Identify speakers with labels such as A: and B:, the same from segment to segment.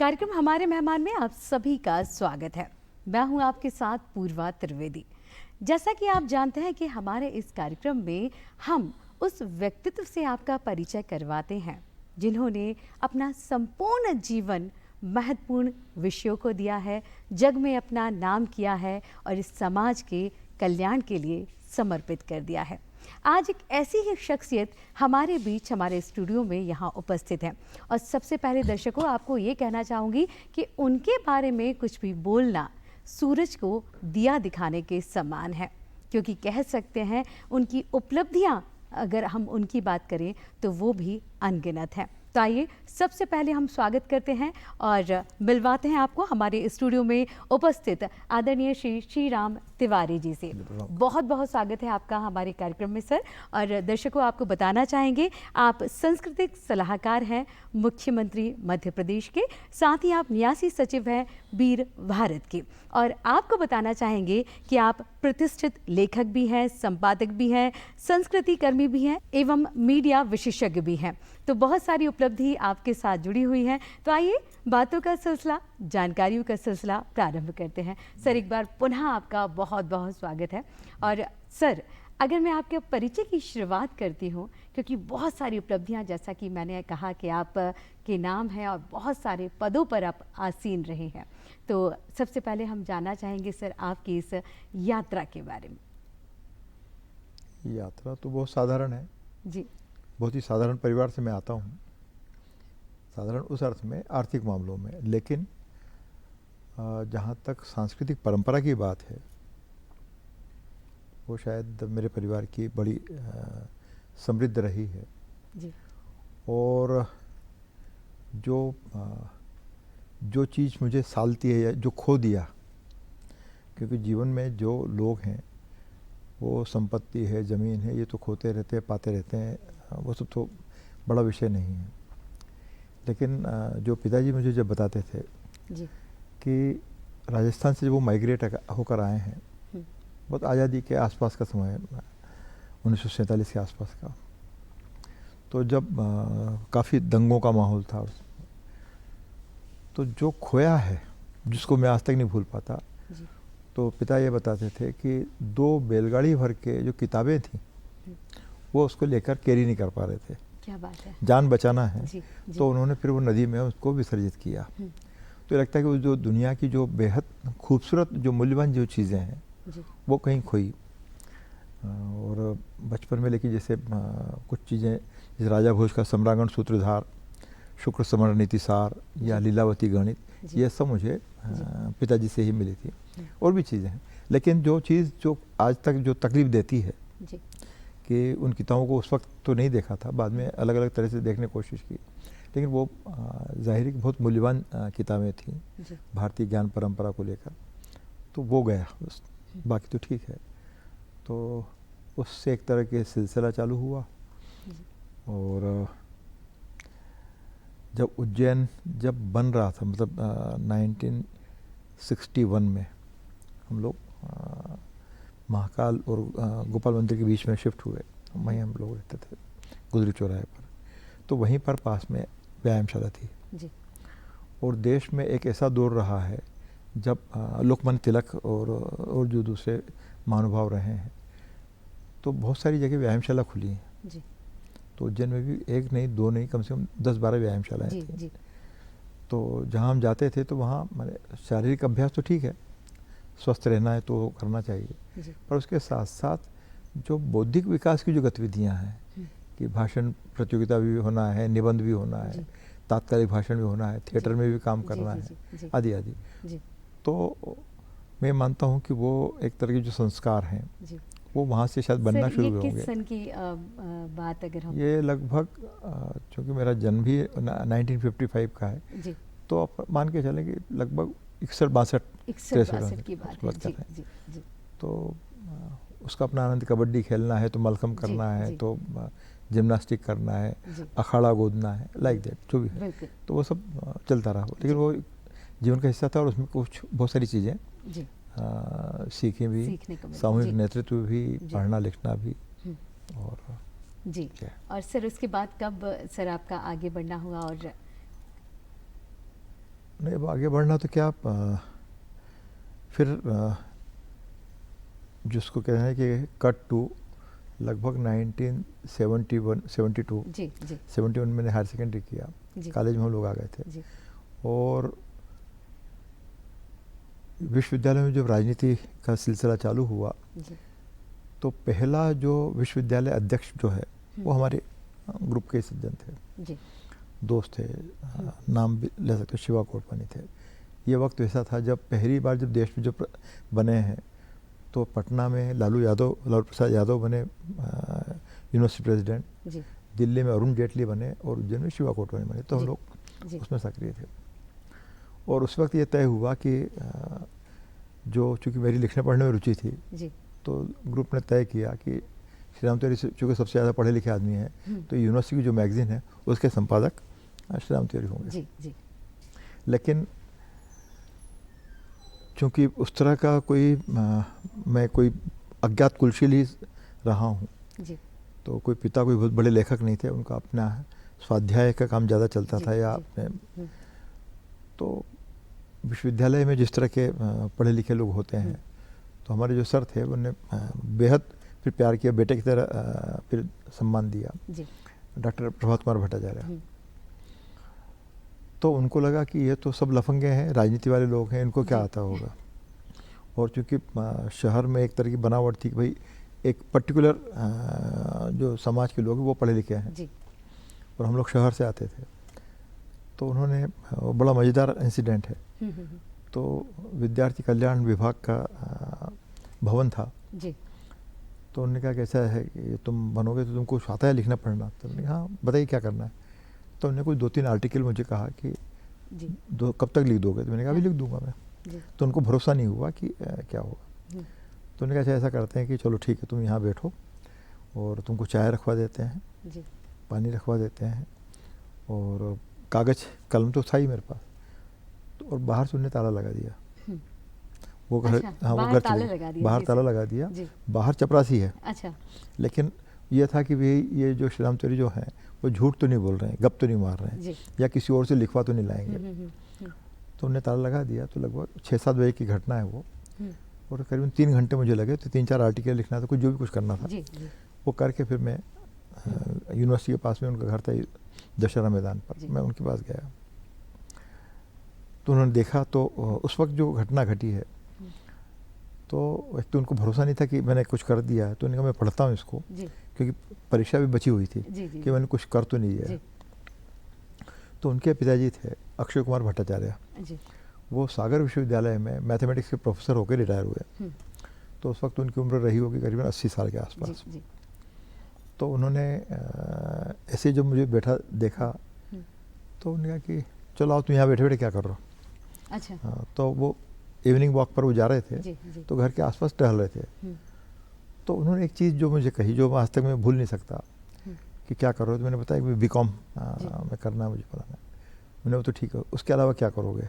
A: कार्यक्रम हमारे मेहमान में आप सभी का स्वागत है। मैं हूं आपके साथ पूर्वा त्रिवेदी। जैसा कि आप जानते हैं कि हमारे इस कार्यक्रम में हम उस व्यक्तित्व से आपका परिचय करवाते हैं जिन्होंने अपना संपूर्ण जीवन महत्वपूर्ण विषयों को दिया है, जग में अपना नाम किया है और इस समाज के कल्याण के लिए समर्पित कर दिया है। आज एक ऐसी ही शख्सियत हमारे बीच हमारे स्टूडियो में यहाँ उपस्थित है और सबसे पहले दर्शकों आपको ये कहना चाहूँगी कि उनके बारे में कुछ भी बोलना सूरज को दिया दिखाने के समान है, क्योंकि कह सकते हैं उनकी उपलब्धियाँ अगर हम उनकी बात करें तो वो भी अनगिनत हैं। तो आइए सबसे पहले हम स्वागत करते हैं और मिलवाते हैं आपको हमारे स्टूडियो में उपस्थित आदरणीय श्री श्रीराम तिवारी जी से। बहुत बहुत स्वागत है आपका हमारे कार्यक्रम में सर। और दर्शकों आपको बताना चाहेंगे आप सांस्कृतिक सलाहकार हैं मुख्यमंत्री मध्य प्रदेश के, साथ ही आप न्यासी सचिव हैं वीर भारत के, और आपको बताना चाहेंगे कि आप प्रतिष्ठित लेखक भी हैं, संपादक भी हैं, संस्कृति कर्मी भी हैं एवं मीडिया विशेषज्ञ भी हैं। तो बहुत सारी उपलब्धि आपके साथ जुड़ी हुई हैं। तो आइए बातों का सिलसिला, जानकारियों का सिलसिला प्रारंभ करते हैं। सर एक बार पुनः आपका बहुत बहुत स्वागत है। और सर अगर मैं आपके परिचय की शुरुआत करती हूँ, क्योंकि बहुत सारी उपलब्धियाँ जैसा कि मैंने कहा कि आप के नाम हैं और बहुत सारे पदों पर आप आसीन रहे हैं, तो सबसे पहले हम जानना चाहेंगे सर आपकी इस यात्रा के बारे में।
B: यात्रा तो बहुत साधारण है
A: जी।
B: बहुत ही साधारण परिवार से मैं आता हूँ, साधारण उस अर्थ में आर्थिक मामलों में, लेकिन जहाँ तक सांस्कृतिक परंपरा की बात है वो शायद मेरे परिवार की बड़ी समृद्ध रही है।
A: जी।
B: और जो चीज़ मुझे सालती है या जो खो दिया, क्योंकि जीवन में जो लोग हैं वो संपत्ति है, ज़मीन है, ये तो खोते रहते हैं, पाते रहते हैं, वो सब तो बड़ा विषय नहीं है। लेकिन जो पिताजी मुझे जब बताते थे
A: जी।
B: कि राजस्थान से जब वो माइग्रेट होकर आए हैं, बहुत आज़ादी के आसपास का समय है, 1947 के आसपास का, तो जब काफ़ी दंगों का माहौल था, तो जो खोया है जिसको मैं आज तक नहीं भूल पाता, तो पिता ये बताते थे कि 2 बैलगाड़ी भर के जो किताबें थी वो उसको लेकर कैरी नहीं कर पा रहे थे।
A: क्या बात है।
B: जान बचाना है।
A: जी, जी।
B: तो उन्होंने फिर वो नदी में उसको विसर्जित किया। तो लगता है कि वो जो दुनिया की जो बेहद खूबसूरत जो मूल्यवान जो चीज़ें हैं वो कहीं खोई। और बचपन में लेकिन जैसे कुछ चीज़ें, जैसे राजा भोज का सम्रांगण सूत्रधार, शुक्र समर नीतिसार या लीलावती गणित, ये सब मुझे पिताजी से ही मिली थी। और भी चीज़ें हैं, लेकिन जो चीज़ जो आज तक जो तकलीफ देती है कि उन किताबों को उस वक्त तो नहीं देखा था, बाद में अलग अलग तरह से देखने की कोशिश की, लेकिन वो ज़ाहिर बहुत मूल्यवान किताबें थीं भारतीय ज्ञान परंपरा को लेकर, तो वो गया बस, बाकी तो ठीक है। तो उससे एक तरह के सिलसिला चालू हुआ। और जब उज्जैन जब बन रहा था, मतलब 1961 में हम लोग महाकाल और गोपाल मंदिर के बीच में शिफ्ट हुए, वहीं हम लोग रहते थे गुजरी चौराहे पर। तो वहीं पर पास में व्यायामशाला थी जी। और देश में एक ऐसा दौर रहा है जब लोकमान्य तिलक और जो दूसरे महानुभाव रहे हैं, तो बहुत सारी जगह व्यायामशाला खुली हैं जी। तो उज्जैन में भी एक नहीं, 2 नहीं, कम से कम 10-12 व्यायामशालाएँ थी जी। तो जहाँ हम जाते थे तो वहाँ माने शारीरिक अभ्यास तो ठीक है, स्वस्थ रहना है तो करना चाहिए, पर उसके साथ साथ जो बौद्धिक विकास की जो गतिविधियाँ हैं कि भाषण प्रतियोगिता भी होना है, निबंध भी होना है, तात्कालिक भाषण भी होना है, थिएटर में भी काम करना है, आदि आदि, तो मैं मानता हूँ कि वो एक तरह के जो संस्कार हैं वो वहाँ से शायद बनना शुरू होंगे।
A: किस सन की बात अगर हम,
B: ये लगभग चूँकि मेरा जन्म भी 1955 का है जी। तो आप मान के चलें कि लगभग 61-62
A: की बात
B: कर रहे हैं। तो उसका अपना आनंद, कबड्डी खेलना है तो मलखम करना है, तो जिम्नास्टिक करना है, अखाड़ा गोदना है, लाइक दैट जो भी है, तो वो सब चलता रहा। लेकिन वो जीवन का हिस्सा था और उसमें कुछ बहुत सारी चीज़ें सीखी भी, सामूहिक नेतृत्व भी, पढ़ना लिखना भी। और
A: जी। और सर उसके बाद कब सर आपका आगे बढ़ना हुआ? और
B: नहीं, अब आगे बढ़ना तो क्या, फिर जिसको कहना है कि कट टू लगभग 1971 72
A: जी जी
B: 71 मैंने हायर सेकेंडरी किया,
A: जी
B: कॉलेज में हम लोग आ गए थे।
A: जी
B: और विश्वविद्यालय में जब राजनीति का सिलसिला चालू हुआ
A: जी
B: तो पहला जो विश्वविद्यालय अध्यक्ष जो है वो हमारे ग्रुप के सज्जन थे,
A: जी
B: दोस्त थे, नाम भी ले सकते हो, शिवा कोटवानी थे। ये वक्त ऐसा था जब पहली बार जब देश में जो बने हैं तो पटना में लालू प्रसाद यादव बने यूनिवर्सिटी प्रेसिडेंट,
A: जी
B: दिल्ली में अरुण जेटली बने और उज्जैन में शिवा कोटवानी बने। तो हम
A: जी,
B: लोग
A: जी
B: उसमें सक्रिय थे। और उस वक्त ये तय हुआ कि जो चूँकि मेरी लिखने पढ़ने में रुचि थी
A: जी
B: तो ग्रुप ने तय किया कि श्री राम तिवारी चूँकि सबसे ज़्यादा पढ़े लिखे आदमी हैं तो यूनिवर्सिटी की जो मैगज़ीन है उसके संपादक श्री राम तिवारी होंगे।
A: जी जी
B: लेकिन चूँकि उस तरह का मैं कोई अज्ञात कुलशील ही रहा हूँ,
A: जी
B: तो कोई पिता कोई बहुत बड़े लेखक नहीं थे, उनका अपना स्वाध्याय का काम ज़्यादा चलता
A: जी,
B: था या
A: जी,
B: अपने। तो विश्वविद्यालय में जिस तरह के पढ़े लिखे लोग होते हैं तो हमारे जो सर थे उन्होंने बेहद फिर प्यार किया, बेटे की तरह फिर सम्मान दिया,
A: जी
B: डॉक्टर प्रभात कुमार भट्टाचार्य। तो उनको लगा कि ये तो सब लफंगे हैं, राजनीति वाले लोग हैं, इनको क्या आता होगा। और चूँकि शहर में एक तरह की बनावट थी कि भाई एक पर्टिकुलर जो समाज के लोग हैं वो पढ़े लिखे हैं
A: जी
B: और हम लोग शहर से आते थे। तो उन्होंने बड़ा मज़ेदार इंसिडेंट है। तो विद्यार्थी कल्याण विभाग का भवन था।
A: जी
B: तो उन्होंने कहा कैसा है कि तुम बनोगे तो तुमको आता है लिखना पढ़ना? तो मैंने कहा हाँ बताइए क्या करना है। तो उन्होंने कुछ 2-3 आर्टिकल मुझे कहा कि
A: जी
B: कब तक लिख दोगे? तो मैंने कहा अभी लिख दूंगा मैं।
A: जी
B: तो उनको भरोसा नहीं हुआ कि क्या होगा। तो उन्होंने कहा अच्छा ऐसा करते हैं कि चलो ठीक है, तुम यहाँ बैठो और तुमको चाय रखवा देते हैं,
A: जी
B: पानी रखवा देते हैं और कागज़ कलम तो था ही मेरे पास। तो और बाहर से उन्होंने ताला लगा दिया। वो घर,
A: अच्छा,
B: हाँ वो
A: बाहर
B: घर
A: ताला
B: चले
A: लगा दिया,
B: बाहर
A: जी,
B: ताला लगा दिया।
A: जी
B: बाहर चपरासी है,
A: अच्छा
B: लेकिन ये था कि भाई ये जो श्री राम तिवारी जो हैं वो झूठ तो नहीं बोल रहे हैं, गप तो नहीं मार रहे हैं
A: जी
B: या किसी और से लिखवा तो नहीं लाएंगे। तो उन्हें ताला लगा दिया। तो लगभग 6-7 बजे की घटना है वो। और करीबन 3 घंटे मुझे लगे। तो 3-4 आर्टिकल लिखना था, कुछ जो भी कुछ करना था
A: जी जी
B: वो करके फिर मैं यूनिवर्सिटी के पास में उनका घर था दशहरा मैदान पर, मैं उनके पास गया। तो उन्होंने देखा तो उस वक्त जो घटना घटी है तो एक तो उनको भरोसा नहीं था कि मैंने कुछ कर दिया है। तो उन्होंने कहा मैं पढ़ता हूँ इसको,
A: जी
B: क्योंकि परीक्षा भी बची हुई थी
A: जी जी
B: कि मैंने कुछ कर तो नहीं दिया। तो उनके पिताजी थे अक्षय कुमार भट्टाचार्य,
A: जी
B: वो सागर विश्वविद्यालय में मैथमेटिक्स के प्रोफेसर होकर रिटायर हुए। तो उस वक्त उनकी उम्र रही होगी करीबन 80 साल के आसपास।
A: जी
B: तो उन्होंने ऐसे जब मुझे बैठा देखा तो उन्होंने कहा कि चलो आओ तुम यहाँ बैठे बैठे क्या कर रहे हो।
A: अच्छा
B: हाँ, तो वो इवनिंग वॉक पर वो जा रहे थे।
A: जी जी
B: तो घर के आसपास टहल रहे थे। तो उन्होंने एक चीज़ जो मुझे कही जो आज तक मैं भूल नहीं सकता कि क्या कर रहे हो। तो मैंने बताया कि बीकॉम में करना है मुझे पढ़ाना है। मैंने वो तो ठीक है, उसके अलावा क्या करोगे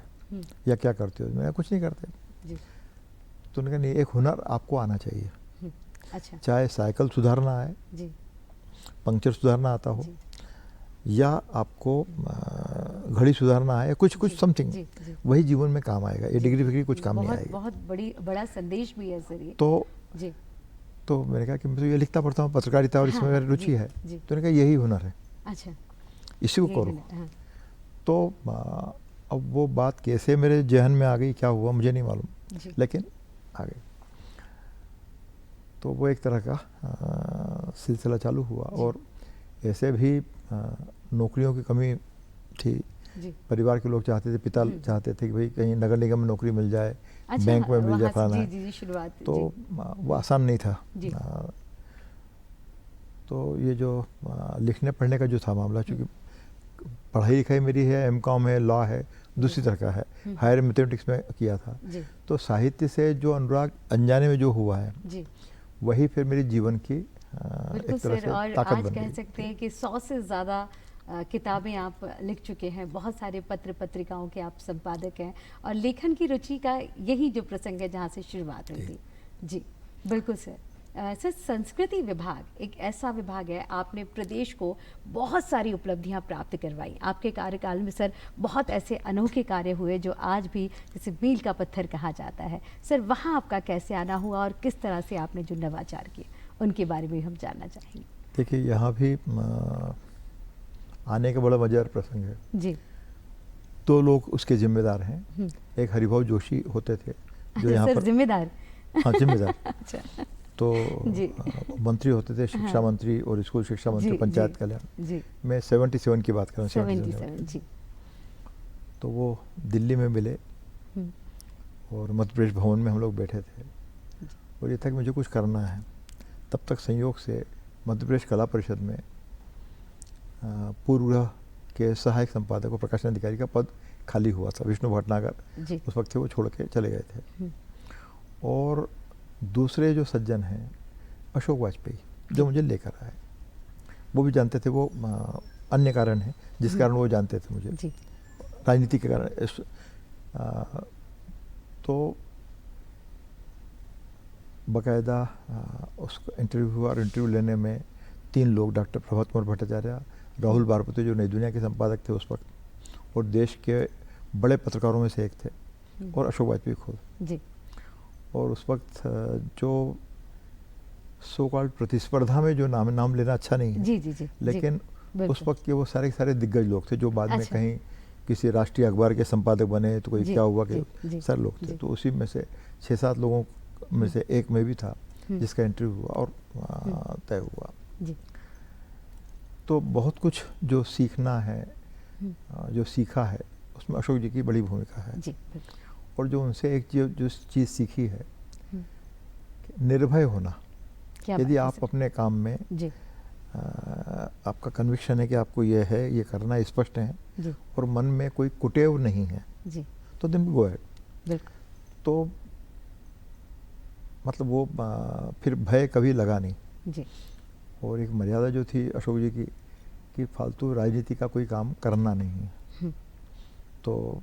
B: या क्या करते हो? मैंने कुछ नहीं करते।
A: जी
B: तो उन्होंने कहा नहीं, एक हुनर आपको आना चाहिए,
A: अच्छा
B: चाहे साइकिल सुधारना आए,
A: जी
B: पंक्चर सुधारना आता हो,
A: जी
B: या आपको घड़ी सुधारना आए, कुछ कुछ समथिंग,
A: जी जी
B: वही जीवन में काम आएगा। ये डिग्री फिग्री कुछ काम नहीं
A: बहुत
B: आएगी।
A: बहुत बड़ा संदेश भी है सर ये।
B: तो
A: जी
B: तो मैंने कहा कि मैं तो ये लिखता पढ़ता हूँ, पत्रकारिता और इसमें
A: हाँ,
B: मेरी रुचि
A: जी,
B: है।
A: जी।
B: तो उन्होंने कहा यही हुनर है,
A: अच्छा
B: इसी को
A: ये
B: करो।
A: है, हाँ,
B: तो अब वो बात कैसे मेरे जहन में आ गई, क्या हुआ मुझे नहीं मालूम,
A: जी
B: लेकिन आ गई। तो वो एक तरह का सिलसिला चालू हुआ। और ऐसे भी नौकरियों की कमी थी।
A: जी
B: परिवार के लोग चाहते थे, पिता चाहते थे कि भाई कहीं नगर निगम में नौकरी मिल जाए,
A: अच्छा
B: बैंक में मिल
A: वहाँ
B: जाए,
A: से-
B: फलाना
A: जी
B: है।
A: जी जी शुरुआत
B: तो
A: जी
B: वो आसान नहीं था।
A: जी।
B: तो ये जो लिखने पढ़ने का जो था मामला, चूँकि पढ़ाई लिखाई मेरी है, एमकॉम है, लॉ है, दूसरी तरह का है, हायर मैथमेटिक्स में किया था।
A: जी
B: तो साहित्य से जो अनुराग अनजाने में जो हुआ है
A: जी
B: वही फिर मेरी जीवन की
A: बिल्कुल
B: एक तरह
A: सर।
B: से
A: और
B: ताकत
A: आज
B: बन
A: कह
B: गई।
A: सकते हैं कि 100 से ज़्यादा किताबें आप लिख चुके हैं, बहुत सारे पत्र पत्रिकाओं के आप संपादक हैं और लेखन की रुचि का यही जो प्रसंग है जहाँ से शुरुआत हुई थी। जी बिल्कुल सर। सर, संस्कृति विभाग एक ऐसा विभाग है, आपने प्रदेश को बहुत सारी उपलब्धियां प्राप्त करवाई। आपके कार्यकाल में सर बहुत ऐसे अनोखे कार्य हुए जो आज भी जैसे मील का पत्थर कहा जाता है। सर, वहाँ आपका कैसे आना हुआ और किस तरह से आपने जो नवाचार किए उनके बारे में हम जानना चाहेंगे।
B: देखिए, यहाँ भी आने का बड़ा मजेदार प्रसंग है
A: जी।
B: 2 लोग उसके जिम्मेदार हैं। एक हरिभाऊ जोशी होते थे जो यहाँ
A: सर
B: पर
A: जिम्मेदार।
B: हाँ, जिम्मेदार।
A: अच्छा।
B: तो
A: जी।
B: मंत्री होते थे, शिक्षा
A: हाँ।
B: मंत्री और स्कूल शिक्षा मंत्री,
A: जी,
B: पंचायत
A: जी,
B: कल्याण।
A: जी।
B: मैं 77 की बात कर रहा हूँ,
A: 77 जी।
B: तो वो दिल्ली में मिले और मध्य प्रदेश भवन में हम लोग बैठे थे और ये था कि मुझे कुछ करना है। तब तक संयोग से मध्य प्रदेश कला परिषद में पूर्व के सहायक संपादक और प्रकाशन अधिकारी का पद खाली हुआ था। विष्णु भटनागर उस वक्त थे, वो छोड़ के चले गए थे। और दूसरे जो सज्जन हैं अशोक वाजपेयी, जो मुझे लेकर आए, वो भी जानते थे। वो अन्य कारण है जिस कारण वो जानते थे मुझे, राजनीति के कारण। तो बाकायदा उसको इंटरव्यू हुआ और इंटरव्यू लेने में 3 लोग, डॉक्टर प्रभात कुमार भट्टाचार्य, राहुल बारपति जो नई दुनिया के संपादक थे उस वक्त, और देश के बड़े पत्रकारों में से एक थे, और अशोक वाजपेयी खुद
A: जी।
B: और उस वक्त जो सो कॉल्ड प्रतिस्पर्धा में जो नाम लेना अच्छा नहीं है,
A: जी जी जी,
B: लेकिन
A: जी,
B: उस वक्त के वो सारे दिग्गज लोग थे जो बाद में
A: अच्छा।
B: कहीं किसी राष्ट्रीय अखबार के संपादक बने, तो कोई क्या हुआ कि सारे लोग थे। तो उसी में से 6-7 लोगों में से एक में भी था जिसका इंटरव्यू हुआ और तय हुआ।
A: जी।
B: तो बहुत कुछ जो सीखना है, जो सीखा है, उसमें अशोक जी की बड़ी भूमिका है।
A: जी।
B: और जो उनसे एक जो चीज़ सीखी है, निर्भय होना। यदि आप अपने काम में
A: जी।
B: आपका कन्विक्शन है कि आपको ये है, ये करना है, स्पष्ट है,
A: जी।
B: और मन में कोई कुटेव नहीं है,
A: जी।
B: तो दिन गो है।
A: बिल्कुल।
B: तो मतलब वो फिर भय कभी लगा नहीं।
A: जी।
B: और एक मर्यादा जो थी अशोक जी की कि फालतू राजनीति का कोई काम करना नहीं है, तो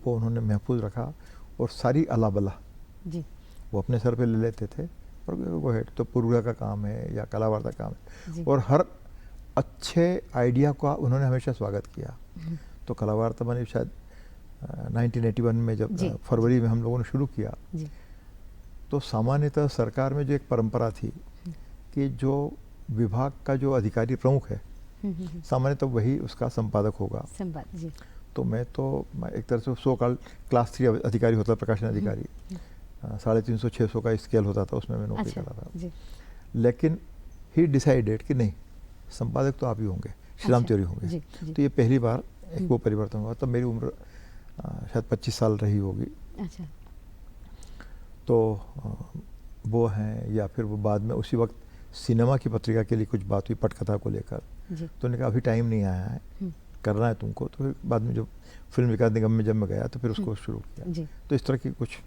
B: वो उन्होंने महफूज रखा। और सारी अलाबला
A: जी
B: वो अपने सर पे ले लेते थे और वो है तो पूर्वा का काम है या कला वार्ता का काम है, और हर अच्छे आइडिया का उन्होंने हमेशा स्वागत किया। तो कला वार्ता बनी शायद 1981 में, जब फरवरी में हम लोगों ने शुरू किया। तो सामान्यतः सरकार में जो एक परंपरा थी कि जो विभाग का जो अधिकारी प्रमुख है, सामान्यतः वही उसका संपादक होगा।
A: जी।
B: तो मैं तो एक तरह से सो कॉल्ड क्लास 3 अधिकारी होता, प्रकाशन अधिकारी, 350-600 का स्केल होता था, उसमें मैं नौकरी कर रहा था। लेकिन ही डिसाइडेड कि नहीं, संपादक तो आप ही होंगे, श्री राम तिवारी होंगे। तो ये पहली बार एक वो परिवर्तन हुआ। तब मेरी उम्र शायद 25 साल रही होगी।
A: अच्छा।
B: तो वो हैं, या फिर वो बाद में उसी वक्त सिनेमा की पत्रिका के लिए कुछ बात हुई पटकथा को लेकर। तो उन्होंने कहा अभी टाइम नहीं आया है, करना है तुमको। तो फिर बाद में जो फिल्म विकास निगम में जब मैं गया तो फिर उसको शुरू किया। तो इस तरह की कुछ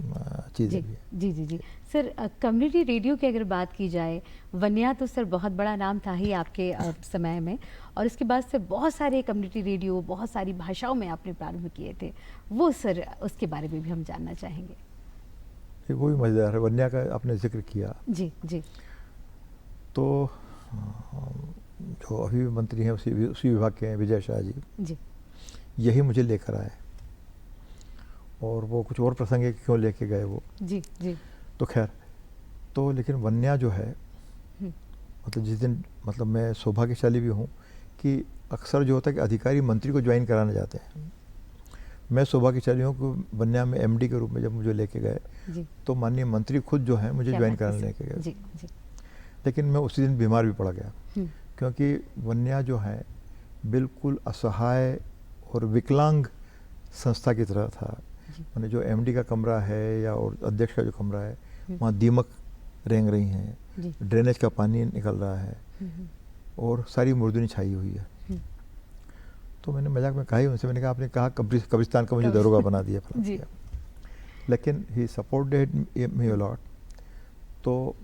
B: चीज़ें भी हैं।
A: जी जी जी। सर, कम्युनिटी रेडियो की अगर बात की जाए, वन्या तो सर बहुत बड़ा नाम था ही आपके समय में, और इसके बाद से बहुत सारे कम्युनिटी रेडियो बहुत सारी भाषाओं में आपने प्रारंभ किए थे। वो सर, उसके बारे में भी हम जानना चाहेंगे।
B: वो भी मज़ेदार है। वन्या का आपने जिक्र किया।
A: जी जी।
B: तो जो अभी मंत्री हैं उसी विभाग के हैं, विजय शाह जी, यही मुझे लेकर आए। और वो कुछ और प्रसंग है कि क्यों लेके गए वो।
A: जी जी।
B: तो खैर, तो लेकिन वन्या जो है, मतलब जिस दिन, मतलब मैं सौभाग्यशाली भी हूँ कि अक्सर जो होता है कि अधिकारी मंत्री को ज्वाइन कराने जाते हैं। मैं सौभाग्यशाली हूँ कि वन्या में MD के रूप में जब मुझे लेके गए, तो माननीय मंत्री खुद जो हैं मुझे ज्वाइन कराने लेके गए। लेकिन मैं उसी दिन बीमार भी पड़ गया, क्योंकि वन्या जो है बिल्कुल असहाय और विकलांग संस्था की तरह था। मैंने जो MD का कमरा है या और अध्यक्ष का जो कमरा है, वहाँ दीमक रेंग रही हैं, ड्रेनेज का पानी निकल रहा है और सारी मुर्दनी छाई हुई है। तो मैंने मजाक में कहा ही उनसे, मैंने कहा आपने कहा कब्रिस्तान का मुझे दरोगा बना दिया। लेकिन he supported me a lot. तो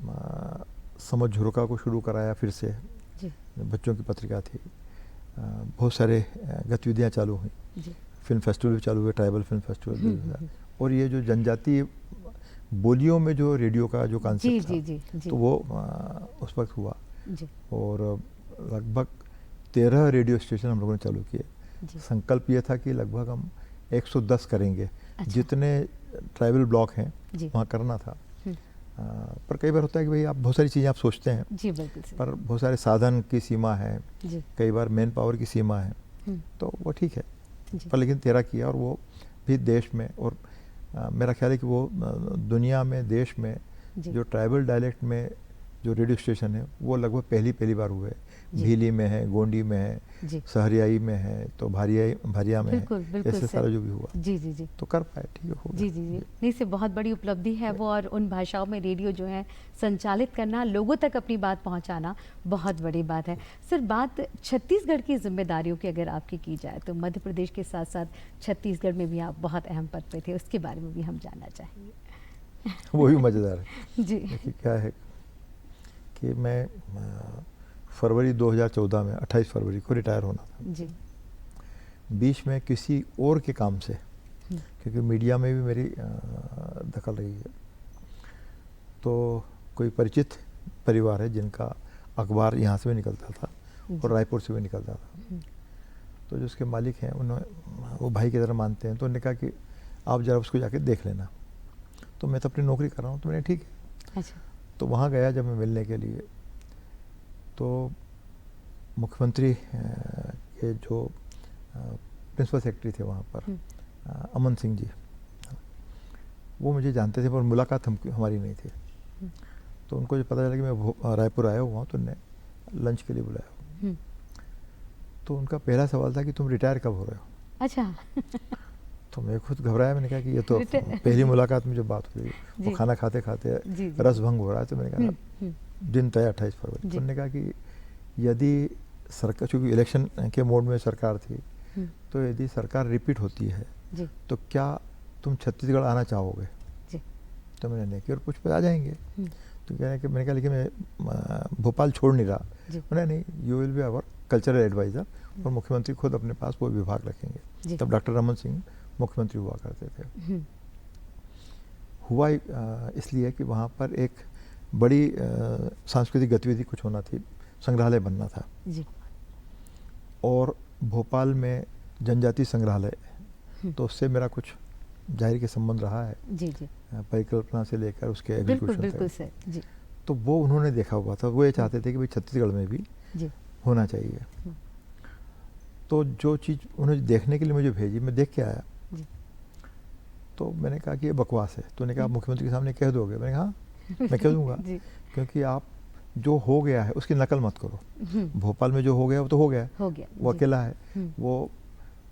B: समझ झुरका को शुरू कराया फिर से, बच्चों की पत्रिका थी। बहुत सारे गतिविधियाँ चालू हुई। फिल्म फेस्टिवल भी चालू हुए, ट्राइबल फिल्म फेस्टिवल भी हुआ। और ये जो जनजातीय बोलियों में जो रेडियो का जो
A: जी
B: कॉन्सेप्ट था,
A: जी जी जी
B: तो वो उस वक्त हुआ।
A: जी
B: और लगभग 13 रेडियो स्टेशन हम लोगों ने चालू किए।
A: जी।
B: संकल्प ये था कि लगभग हम 110 करेंगे।
A: अच्छा।
B: जितने ट्राइबल ब्लॉक हैं
A: जी।
B: वहाँ करना था।
A: हम्म,
B: पर कई बार होता है कि भाई आप बहुत सारी चीज़ें आप सोचते हैं,
A: जी बिल्कुल सही।
B: पर बहुत सारे साधन की सीमा है,
A: जी।
B: कई बार मैन पावर की सीमा है,
A: हम्म,
B: तो वो ठीक है।
A: जी
B: पर लेकिन 13 किया, और वो भी देश में, और मेरा ख्याल है कि वो दुनिया में, देश में
A: जी
B: जो ट्राइबल डायलेक्ट में जो रेडियो स्टेशन है वो लगभग पहली बार हुए।
A: जी
B: भीली में है, गोंडी में है,
A: जी
B: सहरियाई में है, तो भारिया में है,
A: बिल्कुल बिल्कुल
B: ऐसे
A: सर।
B: सारा जो भी हुआ
A: जी जी जी
B: तो कर पाए, ठीक है, हो
A: जी
B: गया।
A: जी जी नहीं से बहुत बड़ी उपलब्धि है वो, और उन भाषाओं में रेडियो जो है संचालित करना, लोगों तक अपनी बात पहुंचाना बहुत बड़ी बात है। सर, बात छत्तीसगढ़ की जिम्मेदारियों की अगर आपकी की जाए तो मध्य प्रदेश के साथ साथ छत्तीसगढ़ में भी आप बहुत अहम पद पे थे, उसके बारे में भी हम जानना चाहेंगे।
B: वो भी मज़ेदार है।
A: जी
B: देखिए क्या है कि मैं फरवरी 2014 में 28 फरवरी को रिटायर होना था।
A: जी
B: बीच में किसी और के काम से,
A: हम्म,
B: क्योंकि मीडिया में भी मेरी दखल रही है, तो कोई परिचित परिवार है जिनका अखबार यहाँ से भी निकलता था और
A: जी,
B: रायपुर से भी निकलता था।
A: हम्म,
B: तो जो उसके मालिक हैं, उन्होंने, वो भाई की तरह मानते हैं, तो उन्होंने कहा कि आप ज़रा उसको जाके देख लेना। तो मैं तो अपनी नौकरी कर रहा हूँ, तो मैंने ठीक है।
A: अच्छा
B: तो वहाँ गया जब मैं मिलने के लिए, तो मुख्यमंत्री के जो प्रिंसिपल सेक्रेटरी थे वहाँ पर, अमन सिंह जी, वो मुझे जानते थे पर मुलाकात हमारी नहीं थी।
A: हम्म,
B: तो उनको जब पता चला कि मैं रायपुर आया हुआ हूँ, तो उन्होंने लंच के लिए बुलाया।
A: हम्म,
B: तो उनका पहला सवाल था कि तुम रिटायर कब हो रहे हो।
A: अच्छा
B: तो मैं खुद घबराया, मैंने कहा कि ये तो
A: रिटायर-
B: पहली मुलाकात में जो बात हो रही, वो
A: जी
B: खाना खाते खाते
A: जी जी
B: रस भंग हो रहा है। तो मैंने कहा
A: हम्म,
B: दिन तय 28 फरवरी।
A: जी।
B: तो उन्होंने कहा कि यदि सरकार, चूँकि इलेक्शन के मोड में सरकार थी,
A: हम्म,
B: तो यदि सरकार रिपीट होती है
A: जी
B: तो क्या तुम छत्तीसगढ़ आना चाहोगे।
A: जी
B: तो मैंने नहीं कि और कुछ पे आ जाएंगे।
A: हम्म,
B: तो कह रहे हैं कि मैंने कहा लेकिन मैं भोपाल छोड़ नहीं रहा।
A: जी
B: उन्हें नहीं, you will be our cultural adviser, और मुख्यमंत्री खुद अपने पास वो विभाग रखेंगे।
A: जी
B: तब डॉक्टर रमन सिंह मुख्यमंत्री हुआ करते थे।
A: हम्म,
B: हुआ इसलिए कि वहाँ पर एक बड़ी सांस्कृतिक गतिविधि कुछ होना थी, संग्रहालय बनना था।
A: जी
B: और भोपाल में जनजाति संग्रहालय, तो उससे मेरा कुछ जाहिर के संबंध रहा है,
A: जी जी
B: परिकल्पना से लेकर उसके
A: बिल्कुल
B: एग्जीक्यूशन
A: बिल्कुल
B: तक।
A: सर। जी
B: तो वो उन्होंने देखा हुआ था, वो ये चाहते थे कि भाई छत्तीसगढ़ में भी
A: जी
B: होना चाहिए।
A: हम्म,
B: तो जो चीज़ उन्होंने देखने के लिए मुझे भेजी, मैं देख के आया।
A: जी
B: तो मैंने कहा कि ये बकवास है। तो उन्होंने कहा आप मुख्यमंत्री के सामने कह दोगे। मैंने कहा हाँ, मैं कह दूंगा,
A: जी
B: क्योंकि आप जो हो गया है उसकी नकल मत करो।
A: हम्म,
B: भोपाल में जो हो गया वो तो हो गया,
A: हो गया
B: वो
A: जी,
B: अकेला है।
A: हम्म,
B: वो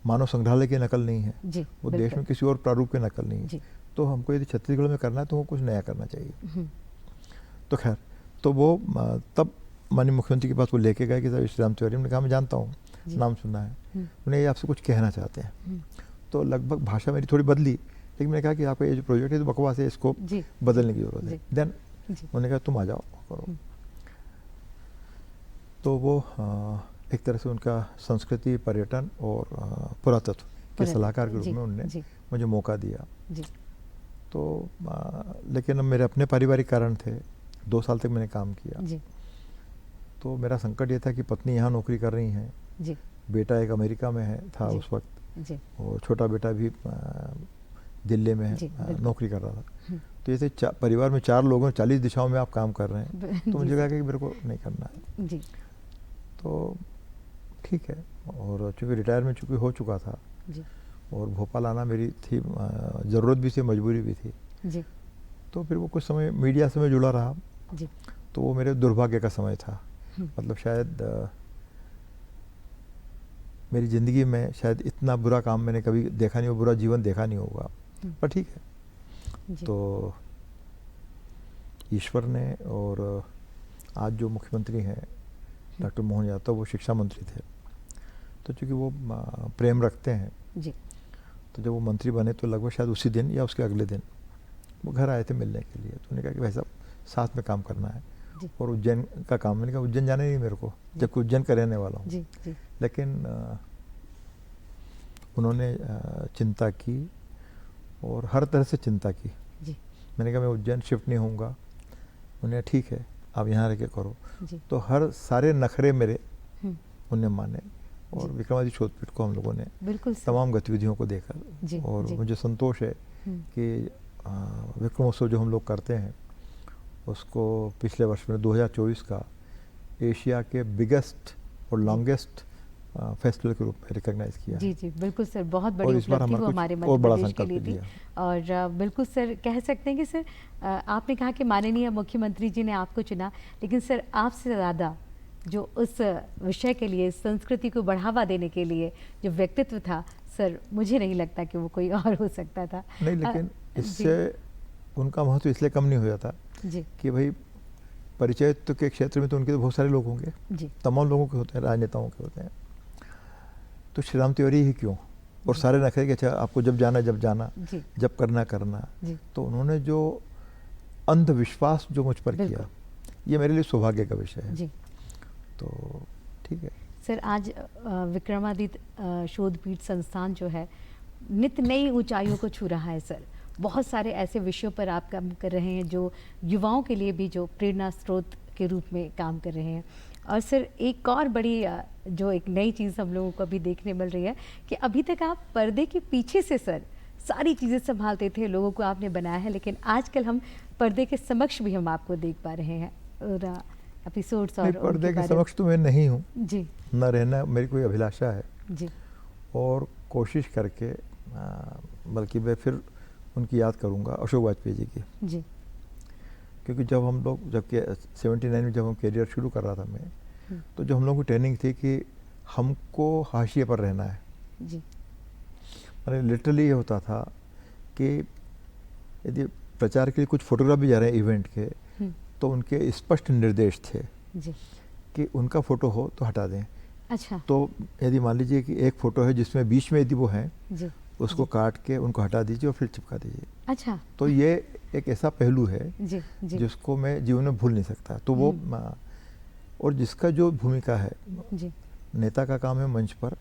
B: मानव संग्रहालय की नकल नहीं है,
A: जी
B: वो देश
A: बिल्कुल
B: में किसी और प्रारूप की नकल नहीं है।
A: जी
B: तो हमको यदि छत्तीसगढ़ में करना है तो वो कुछ नया करना चाहिए।
A: हम्म,
B: तो खैर, तो वो तब माननीय मुख्यमंत्री के पास वो लेके गए कि साहब श्री राम तिवारी। ने कहा मैं जानता हूँ,
A: जी
B: नाम सुना है,
A: हम्म,
B: उन्हें ये आपसे कुछ कहना चाहते हैं।
A: हम्म,
B: तो लगभग भाषा मेरी थोड़ी बदली, लेकिन मैंने कहा कि आपका ये जो प्रोजेक्ट है तो बकवास है, इसको
A: जी
B: बदलने की ज़रूरत है।
A: जी
B: देन
A: जी
B: उन्होंने कहा तुम आ जाओ करो।
A: हम्म,
B: तो वो एक तरह से उनका संस्कृति, पर्यटन और पुरातत्व के
A: पुरातत्व,
B: सलाहकार के रूप
A: जी,
B: में उन्होंने
A: जी,
B: मुझे मौका दिया।
A: जी
B: तो लेकिन अब मेरे अपने पारिवारिक कारण थे। 2 साल तक मैंने काम किया।
A: जी
B: तो मेरा संकट ये था कि पत्नी यहाँ नौकरी कर रही हैं,
A: जी
B: बेटा एक अमेरिका में था
A: जी,
B: उस वक्त,
A: जी
B: और छोटा बेटा भी दिल्ली में
A: जी, बिल्कुल।
B: नौकरी कर रहा था।
A: हम्म,
B: तो ये थे परिवार में 4 लोग हैं, 40 दिशाओं में आप काम कर रहे हैं। तो
A: जी
B: मुझे
A: सर,
B: लगा कि मेरे को नहीं करना है।
A: जी
B: तो ठीक है, और चूँकि रिटायरमेंट चूँकि हो चुका था,
A: जी
B: और भोपाल आना मेरी थी, ज़रूरत भी थी, मजबूरी भी थी।
A: जी
B: तो फिर वो कुछ समय मीडिया से मैं जुड़ा रहा।
A: जी
B: तो वो मेरे दुर्भाग्य का समय था।
A: हम्म,
B: मतलब शायद मेरी ज़िंदगी में शायद इतना बुरा काम मैंने कभी देखा नहीं हो, बुरा जीवन देखा नहीं होगा।
A: हम्म,
B: पर ठीक है।
A: जी
B: तो ईश्वर ने, और आज जो मुख्यमंत्री हैं डॉक्टर मोहन यादव, वो शिक्षा मंत्री थे। तो चूँकि वो प्रेम रखते हैं,
A: जी
B: तो जब वो मंत्री बने तो लगभग शायद उसी दिन या उसके अगले दिन वो घर आए थे मिलने के लिए। तो उन्होंने कहा कि भाई साहब साथ में काम करना है।
A: जी
B: और उज्जैन का काम, मैंने कहा उज्जैन जाने नहीं मेरे को, जबकि उज्जैन का रहने वाला हूँ।
A: जी जी
B: लेकिन उन्होंने चिंता की, और हर तरह से चिंता की।
A: जी
B: मैंने कहा मैं उज्जैन शिफ्ट नहीं होऊंगा। उन्हें ठीक है आप यहाँ रह के करो।
A: जी।
B: तो हर सारे नखरे मेरे
A: हम्म,
B: उन्हें माने और
A: जी।
B: विक्रमादित्य शोधपीठ को हम लोगों ने
A: बिल्कुल सर।
B: तमाम गतिविधियों को देखा।
A: जी,
B: और
A: जी।
B: मुझे संतोष है
A: हम्म,
B: कि विक्रमोत्सव जो हम लोग करते हैं उसको पिछले वर्ष में 2024 का एशिया के बिगेस्ट और
A: जी।
B: लॉन्गेस्ट फेस्टिवल के रूप में रिकॉग्नाइज किया
A: जी
B: है।
A: जी बिल्कुल सर, बहुत
B: और
A: बड़ी
B: इस बार
A: उपलब्धि
B: हमारा
A: वो
B: कुछ
A: हमारे
B: और
A: मध्य
B: बड़ा
A: प्रदेश के
B: संकल्प
A: लिए थी।
B: लिया।
A: और बिल्कुल सर कह सकते हैं कि सर आपने कहा कि माननीय मुख्यमंत्री जी ने आपको चुना, लेकिन सर आपसे ज़्यादा जो उस विषय के लिए, संस्कृति को बढ़ावा देने के लिए जो व्यक्तित्व था सर, मुझे नहीं लगता कि वो कोई और हो सकता था।
B: नहीं, लेकिन
A: जी
B: इससे उनका महत्व इसलिए कम नहीं हो जाता
A: जी
B: कि भाई परिचयत्व के क्षेत्र में तो उनके तो बहुत सारे लोग होंगे,
A: जी
B: तमाम लोगों के होते हैं, राजनेताओं के होते हैं। तो श्री राम तिवारी ही क्यों, और
A: जी।
B: सारे नखरे कि अच्छा आपको जब जाना
A: जी
B: जब करना करना।
A: जी
B: तो उन्होंने जो अंधविश्वास जो मुझ पर
A: बिल्कुल।
B: किया, ये मेरे लिए सौभाग्य का विषय है।
A: जी।
B: तो ठीक है।
A: सर आज विक्रमादित्य शोधपीठ संस्थान जो है नित नई ऊंचाइयों को छू रहा है सर। बहुत सारे ऐसे विषयों पर आप काम कर रहे हैं जो युवाओं के लिए भी जो प्रेरणा स्रोत के रूप में काम कर रहे हैं। और सर एक और बड़ी जो एक नई चीज़ हम लोगों को अभी देखने मिल रही है कि अभी तक आप पर्दे के पीछे से सर सारी चीज़ें संभालते थे, लोगों को आपने बनाया है, लेकिन आजकल हम पर्दे के समक्ष भी हम आपको देख पा रहे हैं और एपिसोड्स
B: नहीं,
A: और
B: पर्दे
A: उनके
B: के
A: बारे में।
B: समक्ष तो मैं नहीं हूँ,
A: जी
B: न रहना मेरी कोई अभिलाषा है।
A: जी
B: और कोशिश करके बल्कि मैं फिर उनकी याद करूँगा, अशोक वाजपेयी जी की।
A: जी
B: क्योंकि जब हम लोग जबकि 79 में जब हम करियर शुरू कर रहा था मैं,
A: हम्म,
B: तो जो हम लोगों की ट्रेनिंग थी कि हमको हाशिए पर रहना है।
A: जी
B: मैंने लिटरली ये होता था कि यदि प्रचार के लिए कुछ फोटोग्राफ भी जा रहे हैं इवेंट के,
A: हम्म,
B: तो उनके स्पष्ट निर्देश थे
A: जी।
B: कि उनका फ़ोटो हो तो हटा दें।
A: अच्छा।
B: तो यदि मान लीजिए कि एक फ़ोटो है जिसमें बीच में यदि वो हैं,
A: जी
B: उसको
A: जी।
B: काट के उनको हटा दीजिए और फिर चिपका दीजिए।
A: अच्छा।
B: तो ये एक ऐसा पहलू है
A: जी जी
B: जिसको मैं जीवन में भूल नहीं सकता। तो वो और जिसका जो भूमिका है,
A: जी
B: नेता का काम है मंच पर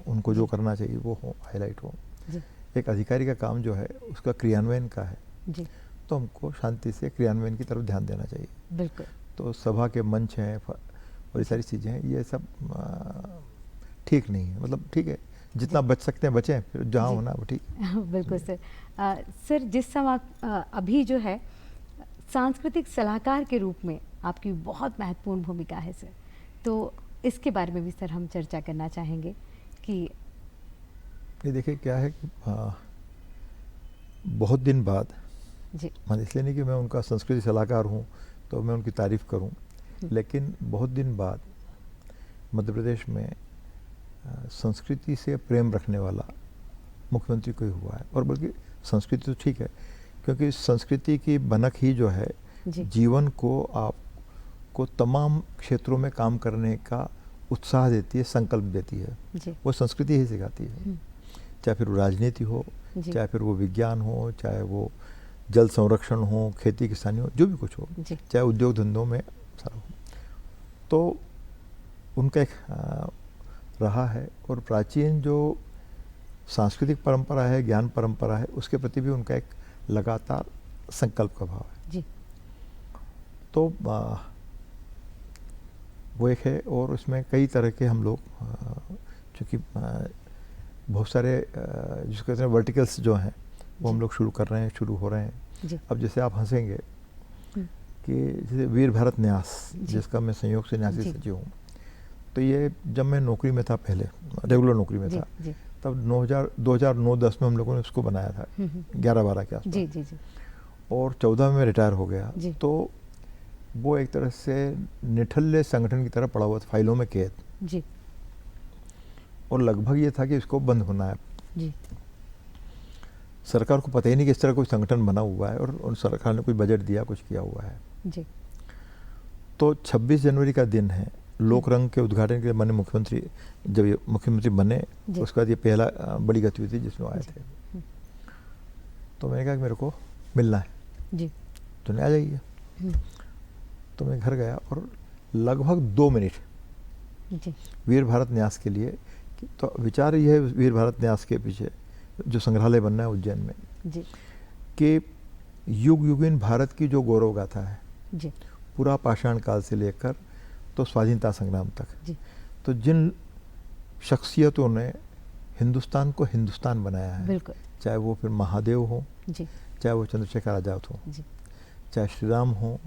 B: उनको जो
A: जी।
B: करना चाहिए वो हो, हाईलाइट हो।
A: जी
B: एक अधिकारी का काम जो है उसका क्रियान्वयन का है,
A: जी
B: तो हमको शांति से क्रियान्वयन की तरफ ध्यान देना चाहिए।
A: बिल्कुल।
B: तो सभा के मंच हैं और ये सारी चीज़ें हैं, ये सब ठीक नहीं है। मतलब ठीक है, जितना बच सकते हैं बचें, फिर जहाँ
A: जी।
B: होना वो ठीक है।
A: बिल्कुल सर। सर जिस समय आप अभी जो है सांस्कृतिक सलाहकार के रूप में आपकी बहुत महत्वपूर्ण भूमिका है सर, तो इसके बारे में भी सर हम चर्चा करना चाहेंगे कि
B: ये देखिए क्या है कि बहुत दिन बाद,
A: जी
B: मतलब इसलिए नहीं कि मैं उनका संस्कृति सलाहकार हूँ तो मैं उनकी तारीफ़ करूँ, लेकिन बहुत दिन बाद मध्य प्रदेश में संस्कृति से प्रेम रखने वाला मुख्यमंत्री कोई हुआ है। और बल्कि संस्कृति तो ठीक है, क्योंकि संस्कृति की बनक ही जो है
A: जी
B: जीवन को आपको तमाम क्षेत्रों में काम करने का उत्साह देती है, संकल्प देती है।
A: जी
B: वो संस्कृति ही सिखाती है, चाहे फिर वो राजनीति हो,
A: जी
B: चाहे फिर वो विज्ञान हो, चाहे वो जल संरक्षण हो, खेती किसानी हो, जो भी कुछ हो,
A: जी
B: चाहे उद्योग धंधों में सारा हो। तो उनका एक रहा है। और प्राचीन जो सांस्कृतिक परंपरा है, ज्ञान परंपरा है, उसके प्रति भी उनका एक लगातार संकल्प का भाव है।
A: जी
B: तो वो एक है। और उसमें कई तरह के हम लोग चूँकि बहुत सारे जिसको कहते हैं वर्टिकल्स जो हैं वो हम लोग शुरू हो रहे हैं।
A: जी
B: अब जैसे आप हंसेंगे
A: हम्म,
B: कि जैसे वीर भारत न्यास,
A: जी।
B: जिसका मैं संयोग से न्यासी
A: जी।
B: सचिव हूँ, तो ये जब मैं नौकरी में था, पहले रेगुलर नौकरी में
A: जी
B: था,
A: जी
B: 2009-10 में हम लोगों ने उसको बनाया था, 11-12 के आसपास।
A: जी जी जी
B: और 14 में रिटायर हो गया।
A: जी।
B: तो वो एक तरह से निठल्ले संगठन की तरह पड़ा हुआ था, फाइलों में कैद।
A: जी
B: और लगभग ये था कि इसको बंद होना है।
A: जी
B: सरकार को पता ही नहीं कि इस तरह कोई संगठन बना हुआ है, और सरकार ने कोई बजट दिया, कुछ किया हुआ है।
A: जी
B: तो 26 जनवरी का दिन है, लोक रंग के उद्घाटन के लिए माननीय मुख्यमंत्री जब ये मुख्यमंत्री बने, उसके बाद ये पहला बड़ी गतिविधि जिसमें आए थे। तो मैंने कहा कि मेरे को मिलना है,
A: जी
B: तो नहीं आ जाइए। तो मैं घर गया और लगभग 2 मिनट
A: जी
B: वीर भारत न्यास के लिए। तो विचार ये है वीर भारत न्यास के पीछे जो संग्रहालय बनना है उज्जैन में,
A: जी
B: कि युग युगीन भारत की जो गौरव गाथा है,
A: जी
B: पूरा पाषाण काल से लेकर तो स्वाधीनता संग्राम तक,
A: जी
B: तो जिन शख्सियतों ने हिंदुस्तान को हिंदुस्तान बनाया है,
A: बिल्कुल
B: चाहे वो फिर महादेव हो,
A: जी
B: चाहे वो चंद्रशेखर आज़ाद हो,
A: जी
B: चाहे श्री राम हो,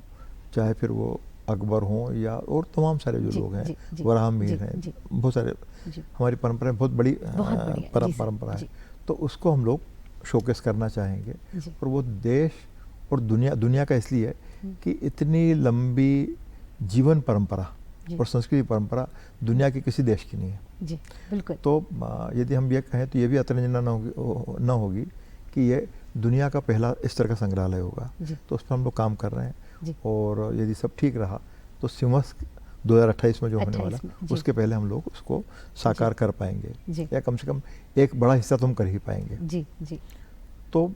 B: चाहे फिर वो अकबर हो, या और तमाम सारे जो
A: जी,
B: लोग हैं,
A: जी, जी,
B: वराह
A: जी,
B: मीर हैं,
A: जी,
B: बहुत सारे।
A: जी
B: हमारी परंपरा बहुत बड़ी
A: बहुत बढ़िया, जी सर,
B: परंपरा है,
A: जी।
B: तो उसको हम लोग शोकेस करना चाहेंगे।
A: जी
B: और वो देश और दुनिया का इसलिए कि इतनी लंबी जीवन परंपरा
A: जी।
B: और संस्कृति परंपरा दुनिया के किसी देश की नहीं है।
A: जी बिल्कुल
B: तो यदि हम ये कहें तो ये भी अतरंजना न होगी कि ये दुनिया का पहला इस तरह का संग्रहालय होगा।
A: जी
B: तो उस पर हम लोग काम कर रहे हैं,
A: जी
B: और यदि सब ठीक रहा तो सिमस 2028 में जो होने
A: 28
B: वाला,
A: में, जी।
B: उसके पहले हम लोग उसको साकार कर पाएंगे,
A: जी
B: या कम से कम एक बड़ा हिस्सा तो हम कर ही पाएंगे।
A: जी जी
B: तो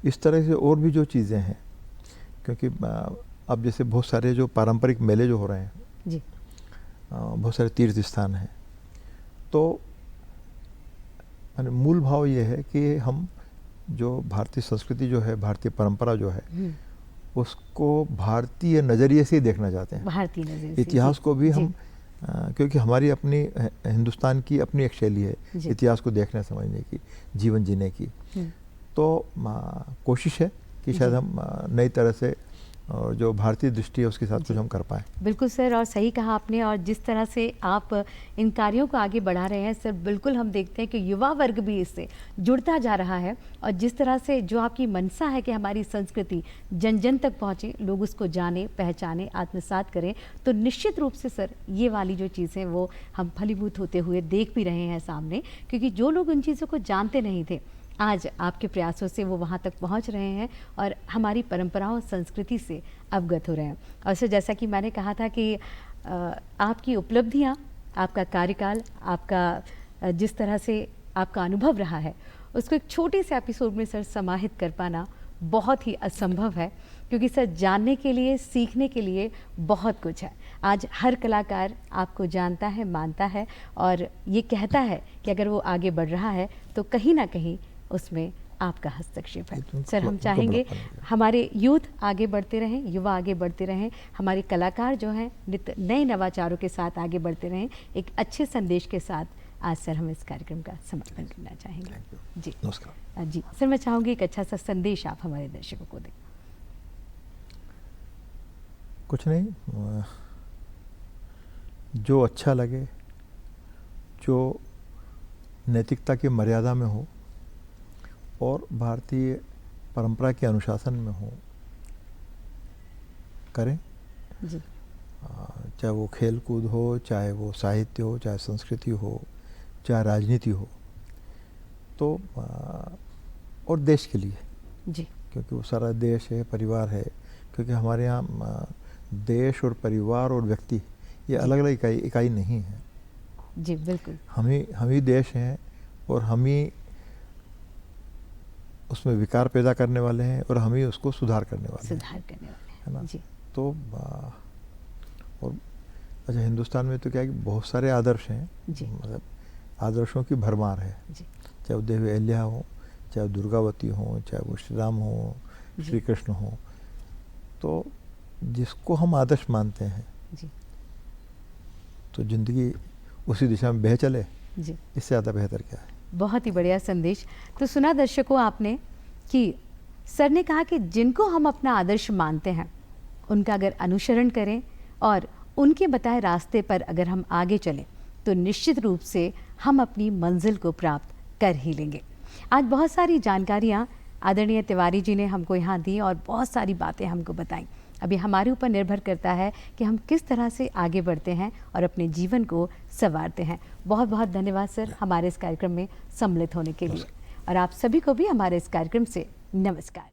B: इस तरह से और भी जो चीज़ें हैं, क्योंकि अब जैसे बहुत सारे जो पारंपरिक मेले जो हो रहे हैं,
A: जी
B: बहुत सारे तीर्थ स्थान हैं, तो माने मूल भाव ये है कि हम जो भारतीय संस्कृति जो है, भारतीय परंपरा जो है, उसको भारतीय नज़रिए से ही देखना चाहते हैं।
A: भारतीय नजरिए से,
B: इतिहास
A: जी,
B: को भी
A: जी,
B: हम क्योंकि हमारी अपनी हिंदुस्तान की अपनी एक शैली है
A: जी।
B: इतिहास को देखने समझने की, जीवन जीने की।
A: हम्म,
B: तो कोशिश है कि शायद
A: जी।
B: हम नई तरह से और जो भारतीय दृष्टि है उसके साथ
A: जी।
B: कुछ हम कर पाएँ।
A: बिल्कुल सर, और सही कहा आपने। और जिस तरह से आप इन कार्यों को आगे बढ़ा रहे हैं सर, बिल्कुल हम देखते हैं कि युवा वर्ग भी इससे जुड़ता जा रहा है। और जिस तरह से जो आपकी मनसा है कि हमारी संस्कृति जन जन तक पहुँचे, लोग उसको जाने, पहचाने, आत्मसात करें, तो निश्चित रूप से सर ये वाली जो चीज़ें वो हम फलीभूत होते हुए देख भी रहे हैं सामने। क्योंकि जो लोग उन चीज़ों को जानते नहीं थे, आज आपके प्रयासों से वो वहाँ तक पहुँच रहे हैं और हमारी परंपराओं संस्कृति से अवगत हो रहे हैं। और सर जैसा कि मैंने कहा था कि आपकी उपलब्धियाँ, आपका कार्यकाल, आपका जिस तरह से आपका अनुभव रहा है, उसको एक छोटे से एपिसोड में सर समाहित कर पाना बहुत ही असंभव है। क्योंकि सर जानने के लिए, सीखने के लिए बहुत कुछ है। आज हर कलाकार आपको जानता है, मानता है और ये कहता है कि अगर वो आगे बढ़ रहा है तो कहीं ना कहीं उसमें आपका हस्तक्षेप है। सर हम चाहेंगे हमारे यूथ आगे बढ़ते रहें, युवा आगे बढ़ते रहें, हमारे कलाकार जो हैं नित्य नए नवाचारों के साथ आगे बढ़ते रहें। एक अच्छे संदेश के साथ आज सर हम इस कार्यक्रम का समापन करना चाहेंगे। जी
B: नमस्कार।
A: जी सर, मैं चाहूँगी एक अच्छा सा संदेश आप हमारे दर्शकों को दें।
B: कुछ नहीं, जो अच्छा लगे, जो नैतिकता की मर्यादा में हो और भारतीय परंपरा के अनुशासन में हो, करें।
A: जी
B: चाहे वो खेल कूद हो, चाहे वो साहित्य हो, चाहे संस्कृति हो, चाहे राजनीति हो, तो और देश के लिए,
A: जी
B: क्योंकि वो सारा देश है, परिवार है। क्योंकि हमारे यहाँ देश और परिवार और व्यक्ति ये अलग अलग इकाई नहीं है।
A: जी बिल्कुल,
B: हम ही देश हैं और हम ही उसमें विकार पैदा करने वाले हैं और हम ही उसको सुधार करने वाले हैं, है ना।
A: जी
B: तो और अच्छा, हिंदुस्तान में तो क्या है कि बहुत सारे आदर्श हैं,
A: जी
B: मतलब आदर्शों की भरमार है।
A: जी
B: चाहे वो देवी अहिल्या हो, चाहे वो दुर्गावती हो, चाहे वो श्री राम हो,
A: जी।
B: श्री कृष्ण हो, तो जिसको हम आदर्श मानते हैं
A: जी
B: तो ज़िंदगी उसी दिशा में बह चले,
A: जी,
B: इससे ज़्यादा बेहतर क्या है।
A: बहुत ही बढ़िया संदेश। तो सुना दर्शकों आपने कि सर ने कहा कि जिनको हम अपना आदर्श मानते हैं उनका अगर अनुसरण करें और उनके बताए रास्ते पर अगर हम आगे चलें तो निश्चित रूप से हम अपनी मंजिल को प्राप्त कर ही लेंगे। आज बहुत सारी जानकारियाँ आदरणीय तिवारी जी ने हमको यहाँ दी और बहुत सारी बातें हमको बताई। अभी हमारे ऊपर निर्भर करता है कि हम किस तरह से आगे बढ़ते हैं और अपने जीवन को संवारते हैं। बहुत बहुत धन्यवाद सर हमारे इस कार्यक्रम में सम्मिलित होने के लिए। और आप सभी को भी हमारे इस कार्यक्रम से नमस्कार।